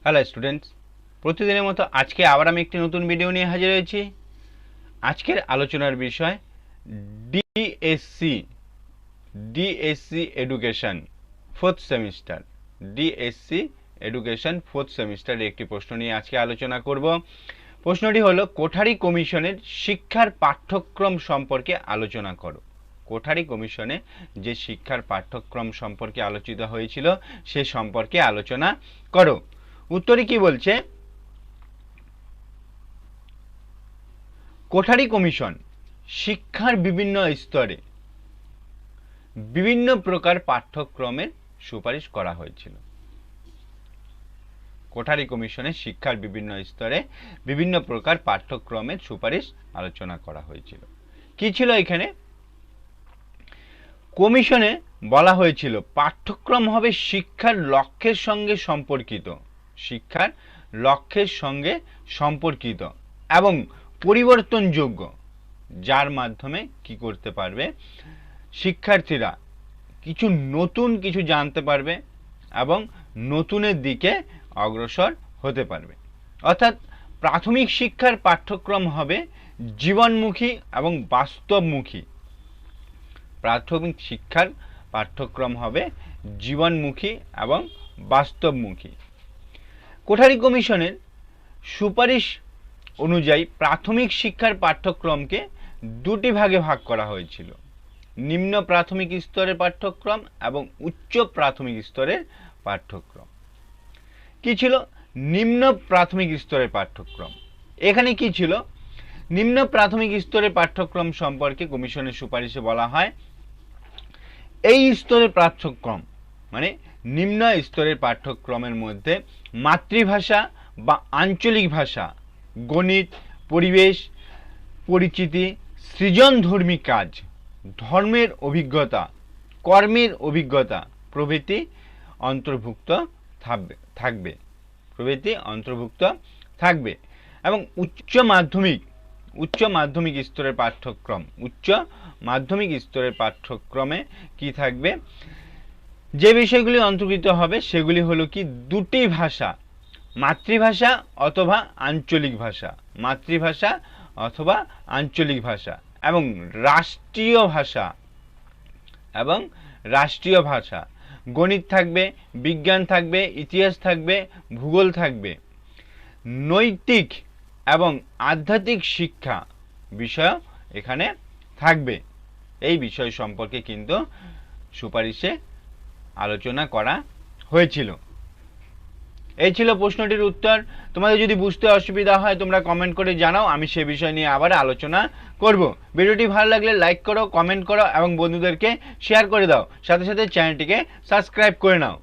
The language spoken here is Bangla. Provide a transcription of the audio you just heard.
হ্যালো স্টুডেন্টস, প্রতিদিনের মতো আজকে আবার আমি একটি নতুন ভিডিও নিয়ে হাজির হয়েছি। আজকের আলোচনার বিষয় DSC DSC education fourth semester. DSC education fourth সেমিস্টারের একটি প্রশ্ন নিয়ে আজকে আলোচনা করব। প্রশ্নটি হলো, কোঠারি কমিশনের শিক্ষার পাঠ্যক্রম সম্পর্কে আলোচনা করো। কোঠারি কমিশনে যে শিক্ষার পাঠ্যক্রম সম্পর্কে আলোচিত হয়েছিল সে সম্পর্কে আলোচনা করো। উত্তরে কি বলছে? কোঠারি কমিশন শিক্ষার বিভিন্ন স্তরে বিভিন্ন প্রকার পাঠ্যক্রমের সুপারিশ করা হয়েছিল। কোঠারি কমিশনে শিক্ষার বিভিন্ন স্তরে বিভিন্ন প্রকার পাঠ্যক্রমের সুপারিশ আলোচনা করা হয়েছিল। কি ছিল এখানে? কমিশনে বলা হয়েছিল পাঠ্যক্রম হবে শিক্ষার লক্ষ্যের সঙ্গে সম্পর্কিত, শিক্ষার লক্ষ্যের সঙ্গে সম্পর্কিত এবং পরিবর্তনযোগ্য, যার মাধ্যমে কি করতে পারবে শিক্ষার্থীরা নতুন কিছু জানতে পারবে এবং নতুনের দিকে অগ্রসর হতে পারবে। অর্থাৎ প্রাথমিক শিক্ষার পাঠ্যক্রম হবে জীবনমুখী এবং বাস্তবমুখী। প্রাথমিক শিক্ষার পাঠ্যক্রম হবে জীবনমুখী এবং বাস্তবমুখী। কোঠারি কমিশনের সুপারিশ অনুযায়ী প্রাথমিক শিক্ষার পাঠ্যক্রমকে দুটি ভাগে ভাগ করা হয়েছিল: নিম্ন প্রাথমিক স্তরের পাঠ্যক্রম এবং উচ্চ প্রাথমিক স্তরের পাঠ্যক্রম। কি ছিল নিম্ন প্রাথমিক স্তরের পাঠ্যক্রম? এখানে কি ছিল? নিম্ন প্রাথমিক স্তরের পাঠ্যক্রম সম্পর্কে কমিশনের সুপারিশে বলা হয়, এই স্তরের পাঠ্যক্রম মানে নিম্ন স্তরের পাঠ্যক্রমের মধ্যে মাতৃভাষা বা আঞ্চলিক ভাষা, গণিত, পরিবেশ, পরিচিতি, সৃজনধর্মী কাজ, ধর্মের অভিজ্ঞতা, কর্মের অভিজ্ঞতা প্রভৃতি অন্তর্ভুক্ত থাকবে এবং উচ্চ মাধ্যমিক স্তরের পাঠ্যক্রমে কি থাকবে? যে বিষয়গুলি অন্তর্ভুক্ত হবে সেগুলি হলো কি দুটি ভাষা, মাতৃভাষা অথবা আঞ্চলিক ভাষা এবং রাষ্ট্রীয় ভাষা। গণিত থাকবে, বিজ্ঞান থাকবে, ইতিহাস থাকবে, ভূগোল থাকবে। নৈতিক এবং আধ্যাত্মিক শিক্ষা বিষয় এখানে থাকবে। এই বিষয় সম্পর্কে কিন্তু সুপারিশে আলোচনা করা হয়েছিল। এই ছিল প্রশ্নটির উত্তর। তোমাদের যদি বুঝতে অসুবিধা হয় তোমরা কমেন্ট করে জানাও, আমি সে বিষয় নিয়ে আবার আলোচনা করব। ভিডিওটি ভালো লাগলে লাইক করো, কমেন্ট করো এবং বন্ধুদেরকে শেয়ার করে দাও। সাথে সাথে চ্যানেলটিকে সাবস্ক্রাইব করে নাও।